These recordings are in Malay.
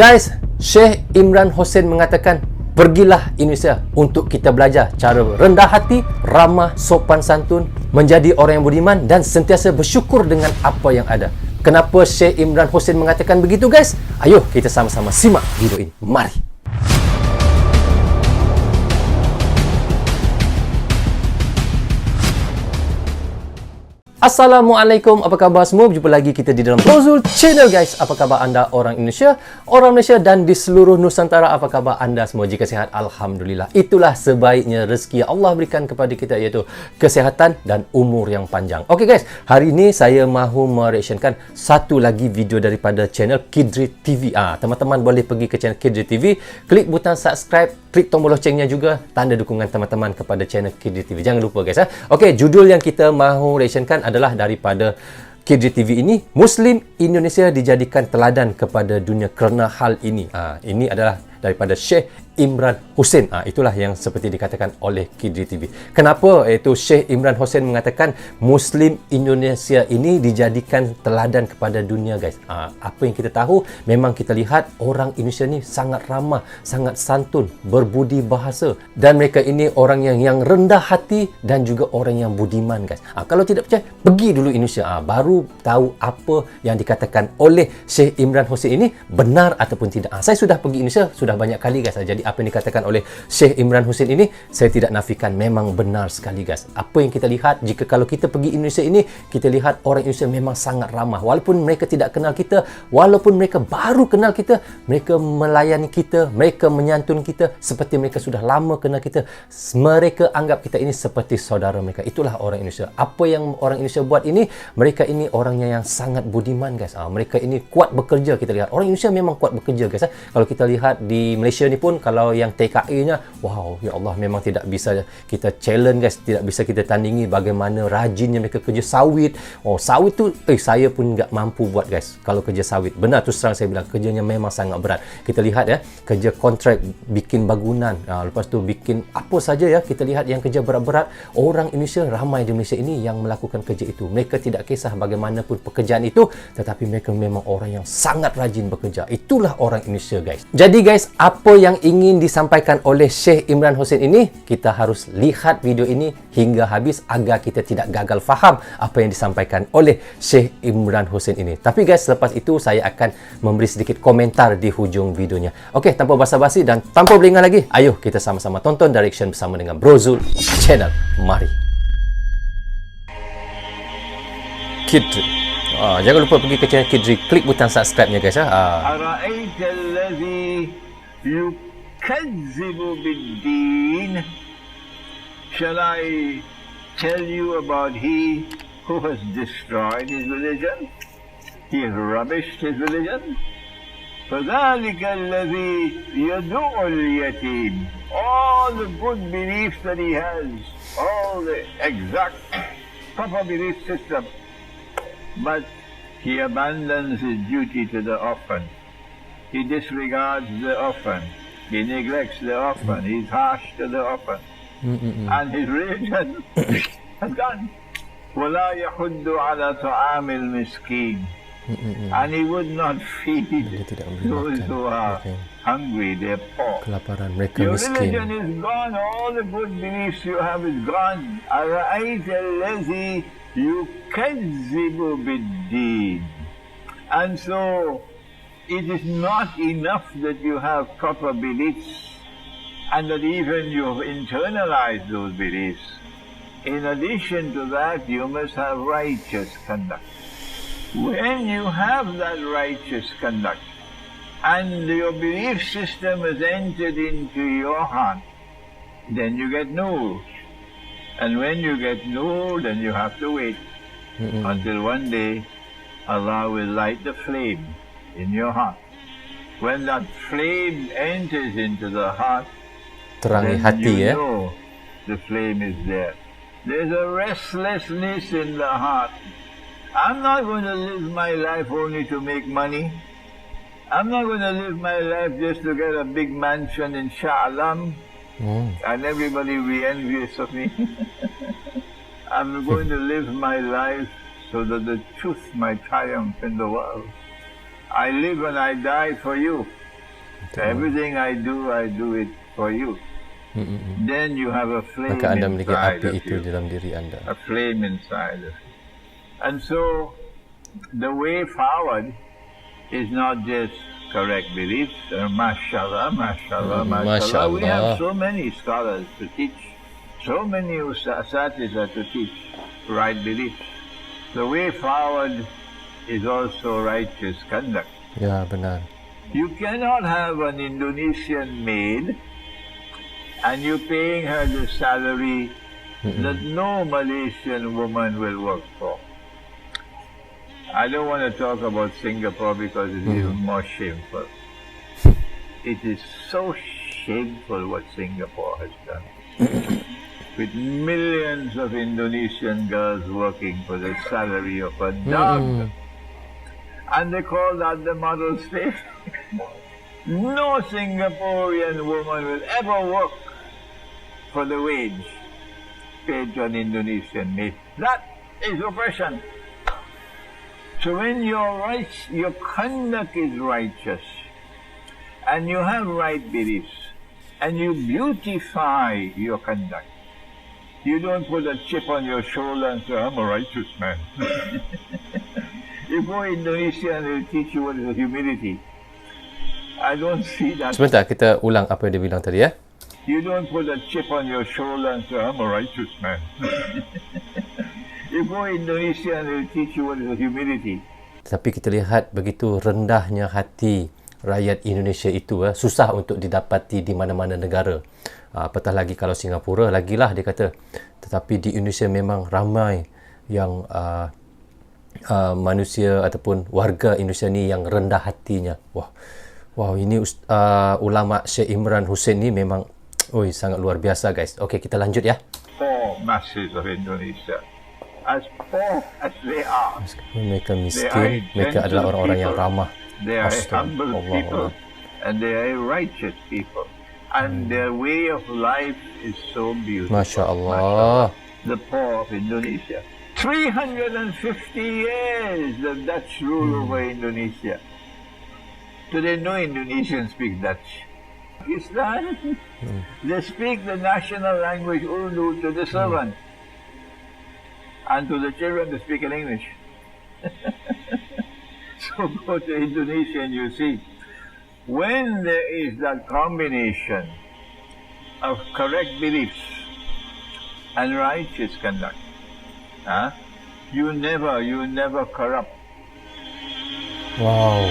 Guys, Syekh Imran Hossein mengatakan, pergilah Indonesia untuk kita belajar cara rendah hati, ramah, sopan santun, menjadi orang yang beriman dan sentiasa bersyukur dengan apa yang ada. Kenapa Syekh Imran Hossein mengatakan begitu, guys? Ayo kita sama-sama simak video ini. Mari. Assalamualaikum, apa khabar semua? Berjumpa lagi kita di dalam Brozul Channel, guys. Apa khabar anda orang Indonesia, orang Malaysia dan di seluruh Nusantara? Apa khabar anda semua? Jika sihat, Alhamdulillah. Itulah sebaiknya rezeki yang Allah berikan kepada kita, iaitu kesihatan dan umur yang panjang. Okey guys, hari ini saya mahu mereaksikan satu lagi video daripada channel Kidri TV. Teman-teman boleh pergi ke channel Kidri TV, klik butang subscribe, klik tombol loncengnya juga, tanda dukungan teman-teman kepada channel Kidri TV. Jangan lupa guys. Okey, judul yang kita mahu reaksikan adalah daripada Kidri TV ini, Muslim Indonesia dijadikan teladan kepada dunia kerana hal ini. Ini adalah daripada Syekh Imran Hossein. Itulah yang seperti dikatakan oleh Kidri TV. Kenapa iaitu Syekh Imran Hossein mengatakan Muslim Indonesia ini dijadikan teladan kepada dunia, guys? Apa yang kita tahu, memang kita lihat orang Indonesia ni sangat ramah, sangat santun, berbudi bahasa, dan mereka ini orang yang rendah hati dan juga orang yang budiman, guys. Kalau tidak percaya, pergi dulu Indonesia, baru tahu apa yang dikatakan oleh Syekh Imran Hossein ini benar ataupun tidak. Saya sudah pergi Indonesia sudah banyak kali, guys. Jadi apa yang dikatakan oleh Syekh Imran Hossein ini, saya tidak nafikan, memang benar sekali, guys. Apa yang kita lihat, jika kalau kita pergi Indonesia ini, kita lihat orang Indonesia memang sangat ramah. Walaupun mereka tidak kenal kita, walaupun mereka baru kenal kita, mereka melayani kita, mereka menyantun kita seperti mereka sudah lama kenal kita. Mereka anggap kita ini seperti saudara mereka. Itulah orang Indonesia. Apa yang orang Indonesia buat ini, mereka ini orangnya yang sangat budiman, guys. Mereka ini kuat bekerja. Kita lihat orang Indonesia memang kuat bekerja, guys. Kalau kita lihat di Malaysia ni pun, kalau yang TKA-nya, wow, ya Allah, memang tidak bisa kita challenge, guys. Tidak bisa kita tandingi bagaimana rajinnya mereka kerja sawit. Sawit tu saya pun tak mampu buat, guys. Kalau kerja sawit, benar terus terang saya bilang, kerjanya memang sangat berat. Kita lihat ya, kerja kontrak, bikin bangunan, lepas tu bikin apa saja ya, kita lihat yang kerja berat-berat. Orang Indonesia, ramai di Malaysia ini yang melakukan kerja itu. Mereka tidak kisah bagaimanapun pekerjaan itu, tetapi mereka memang orang yang sangat rajin bekerja. Itulah orang Indonesia, guys. Jadi guys, apa yang ingin disampaikan oleh Syekh Imran Hossein ini, kita harus lihat video ini hingga habis agar kita tidak gagal faham apa yang disampaikan oleh Syekh Imran Hossein ini. Tapi guys, selepas itu saya akan memberi sedikit komentar di hujung videonya. Okey, tanpa basa-basi dan tanpa berlengah lagi, ayo kita sama-sama tonton direction bersama dengan Brozul Channel. Mari. Kidri. Jangan lupa pergi ke channel Kidri, klik butang subscribe-nya, guys. يكذب بالدين. Shall I tell you about he who has destroyed his religion? He has rubbished his religion. فذلك الذي يدعو اليتيم. All the good beliefs that he has, all the exact proper belief system, but he abandons his duty to the orphan. He disregards the orphan. He neglects the orphan. He's harsh to the orphan. And his religion has gone. وَلَا يَحُدُّ عَلَى طَعَامِ الْمِسْكِينِ. And he would not feed those who are hungry, they're poor. Your religion is gone. All the good beliefs you have is gone. أَرَأَيْتَ الَّذِي يُكَذِّبُ بِالدِّينِ. And so it is not enough that you have proper beliefs and that even you have internalized those beliefs. In addition to that, you must have righteous conduct. When you have that righteous conduct and your belief system has entered into your heart, then you get nur. And when you get nur, then you have to wait until one day Allah will light the flame in your heart. When that flame enters into the heart, terangi then hati, you know the flame is there. There's a restlessness in the heart. I'm not going to live my life only to make money. I'm not going to live my life just to get a big mansion in Shah Alam and everybody be envious of me. I'm going to live my life so that the truth might triumph in the world. I live and I die for you. Everything I do it for you. Then you have a flame Maka anda memiliki inside api of itu you. dalam diri anda. A flame inside of you. And so, the way forward is not just correct beliefs. Mashallah, mashallah, mashallah. We have so many scholars to teach. So many asatizah to teach right beliefs. The way forward is also righteous conduct. Ya, benar. You cannot have an Indonesian maid and you're paying her the salary that no Malaysian woman will work for. I don't want to talk about Singapore because it's even more shameful. It is so shameful what Singapore has done. With millions of Indonesian girls working for the salary of a dog. And they call that the model state. No Singaporean woman will ever work for the wage paid to an Indonesian maid. That is oppression. So when your conduct is righteous, and you have right beliefs, and you beautify your conduct, you don't put a chip on your shoulder and say, I'm a righteous man. You go Indonesia and they'll teach you what is humility. I don't see that. Sebentar, kita ulang apa yang dia bilang tadi ya. You don't put a chip on your shoulder and say, I'm a righteous man. You go Indonesia and they'll teach you what is humility. Tapi kita lihat begitu rendahnya hati rakyat Indonesia itu, susah untuk didapati di mana-mana negara. Apatah lagi kalau Singapura, lagilah dia kata. Tetapi di Indonesia memang ramai yang manusia ataupun warga Indonesia ni yang rendah hatinya. Wow, ini ulama Syekh Imran Hussein ni memang sangat luar biasa guys. Okey, kita lanjut ya. Poor masses of Indonesia, as poor as they are, mereka miskin, mereka adalah orang-orang yang ramah. They are humble people, and they are righteous people, and their way of life is so beautiful. Masya Allah. The poor of Indonesia. 350 years the Dutch rule over Indonesia. Today no Indonesians speak Dutch. Islam, they speak the national language Urdu to the servant, and to the children they speak in English. So go to Indonesia and you see, when there is that combination of correct beliefs and righteous conduct, you never corrupt. Wow.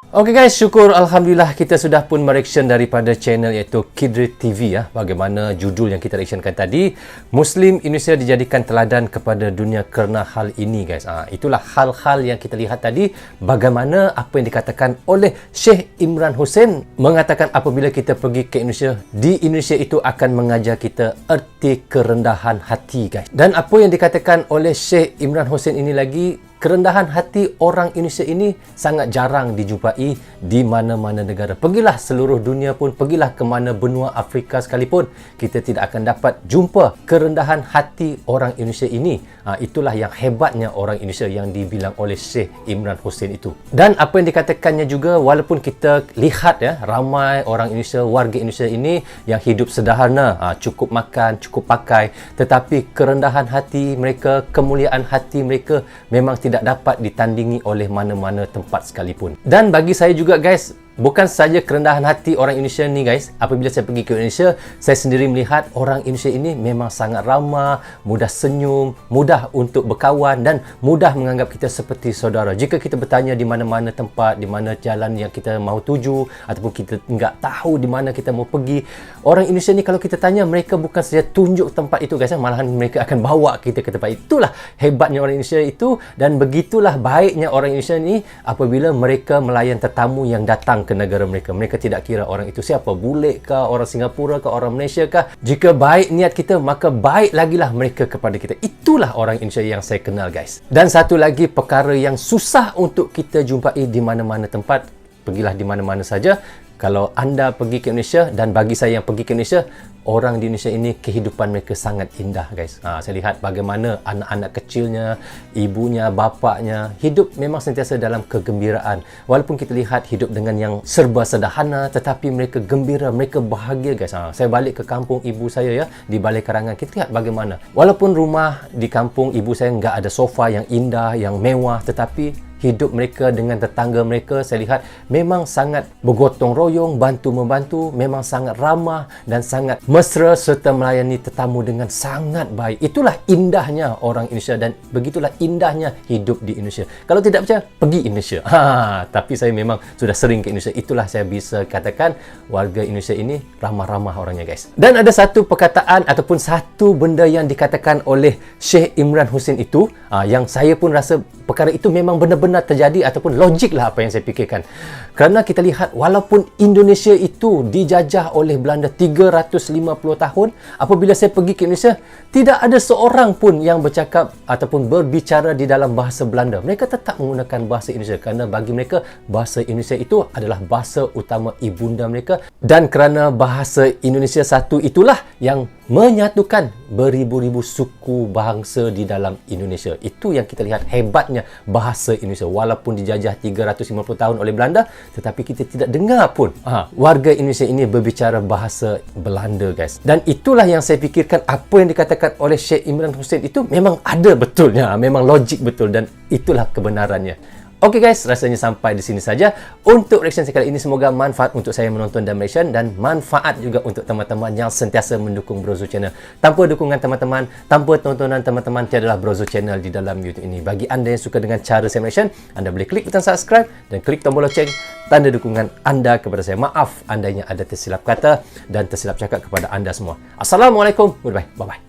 Okey guys, syukur Alhamdulillah kita sudah pun mereaction daripada channel iaitu Kidrit TV ya. Bagaimana judul yang kita reactionkan tadi, Muslim Indonesia dijadikan teladan kepada dunia kerana hal ini guys. Itulah hal-hal yang kita lihat tadi, bagaimana apa yang dikatakan oleh Syekh Imran Hussein, mengatakan apabila kita pergi ke Indonesia, di Indonesia itu akan mengajar kita erti kerendahan hati guys. Dan apa yang dikatakan oleh Syekh Imran Hussein ini lagi, kerendahan hati orang Indonesia ini sangat jarang dijumpai di mana-mana negara. Pergilah seluruh dunia pun, pergilah ke mana benua Afrika sekalipun, kita tidak akan dapat jumpa kerendahan hati orang Indonesia ini. Itulah yang hebatnya orang Indonesia yang dibilang oleh Syekh Imran Hussein itu. Dan apa yang dikatakannya juga, walaupun kita lihat ya, ramai orang Indonesia, warga Indonesia ini yang hidup sederhana, cukup makan, cukup pakai, tetapi kerendahan hati mereka, kemuliaan hati mereka memang tidak dapat ditandingi oleh mana-mana tempat sekalipun. Dan bagi saya juga guys, bukan saja kerendahan hati orang Indonesia ni guys, apabila saya pergi ke Indonesia, saya sendiri melihat orang Indonesia ini memang sangat ramah, mudah senyum, mudah untuk berkawan dan mudah menganggap kita seperti saudara. Jika kita bertanya di mana-mana tempat, di mana jalan yang kita mahu tuju, ataupun kita enggak tahu di mana kita mau pergi, orang Indonesia ni kalau kita tanya, mereka bukan saja tunjuk tempat itu guys, malahan mereka akan bawa kita ke tempat itu. Itulah hebatnya orang Indonesia itu, dan begitulah baiknya orang Indonesia ni apabila mereka melayan tetamu yang datang ke negara mereka. Mereka tidak kira orang itu siapa, bule kah, orang Singapura kah, orang Malaysia kah. Jika baik niat kita, maka baik lagilah mereka kepada kita. Itulah orang Indonesia yang saya kenal guys. Dan satu lagi perkara yang susah untuk kita jumpai di mana-mana tempat, pergilah di mana-mana saja, Kalau anda pergi ke Indonesia, dan bagi saya yang pergi ke Indonesia, orang di Indonesia ini kehidupan mereka sangat indah, guys. Saya lihat bagaimana anak-anak kecilnya, ibunya, bapaknya hidup memang sentiasa dalam kegembiraan. Walaupun kita lihat hidup dengan yang serba sederhana, tetapi mereka gembira, mereka bahagia, guys. Saya balik ke kampung ibu saya, ya, di Balai Karangan. Kita lihat bagaimana. Walaupun rumah di kampung ibu saya nggak ada sofa yang indah, yang mewah, tetapi hidup mereka dengan tetangga mereka, saya lihat memang sangat bergotong royong, bantu-membantu, memang sangat ramah dan sangat mesra serta melayani tetamu dengan sangat baik. Itulah indahnya orang Indonesia dan begitulah indahnya hidup di Indonesia. Kalau tidak percaya, pergi Indonesia. Tapi saya memang sudah sering ke Indonesia. Itulah saya bisa katakan warga Indonesia ini ramah-ramah orangnya, guys. Dan ada satu perkataan ataupun satu benda yang dikatakan oleh Sheikh Imran Hussein itu, yang saya pun rasa perkara itu memang benar-benar terjadi ataupun logik lah apa yang saya fikirkan. Kerana kita lihat walaupun Indonesia itu dijajah oleh Belanda 350 tahun, apabila saya pergi ke Indonesia, tidak ada seorang pun yang bercakap ataupun berbicara di dalam bahasa Belanda. Mereka tetap menggunakan bahasa Indonesia kerana bagi mereka bahasa Indonesia itu adalah bahasa utama ibunda mereka, dan kerana bahasa Indonesia satu itulah yang menyatukan beribu-ribu suku bangsa di dalam Indonesia. Itu yang kita lihat hebatnya bahasa Indonesia. Walaupun dijajah 350 tahun oleh Belanda, tetapi kita tidak dengar pun warga Indonesia ini berbicara bahasa Belanda, guys. Dan itulah yang saya fikirkan, apa yang dikatakan oleh Sheikh Imran Hussein itu memang ada betulnya, memang logik betul, dan itulah kebenarannya. Okey guys, rasanya sampai di sini saja untuk reaction saya kali ini. Semoga manfaat untuk saya menonton dan reaction, dan manfaat juga untuk teman-teman yang sentiasa mendukung Brozo Channel. Tanpa dukungan teman-teman, tanpa tontonan teman-teman, tiadalah Brozo Channel di dalam YouTube ini. Bagi anda yang suka dengan cara saya reaction, anda boleh klik butang subscribe dan klik tombol loceng, tanda dukungan anda kepada saya. Maaf andainya ada tersilap kata dan tersilap cakap kepada anda semua. Assalamualaikum, goodbye, bye-bye.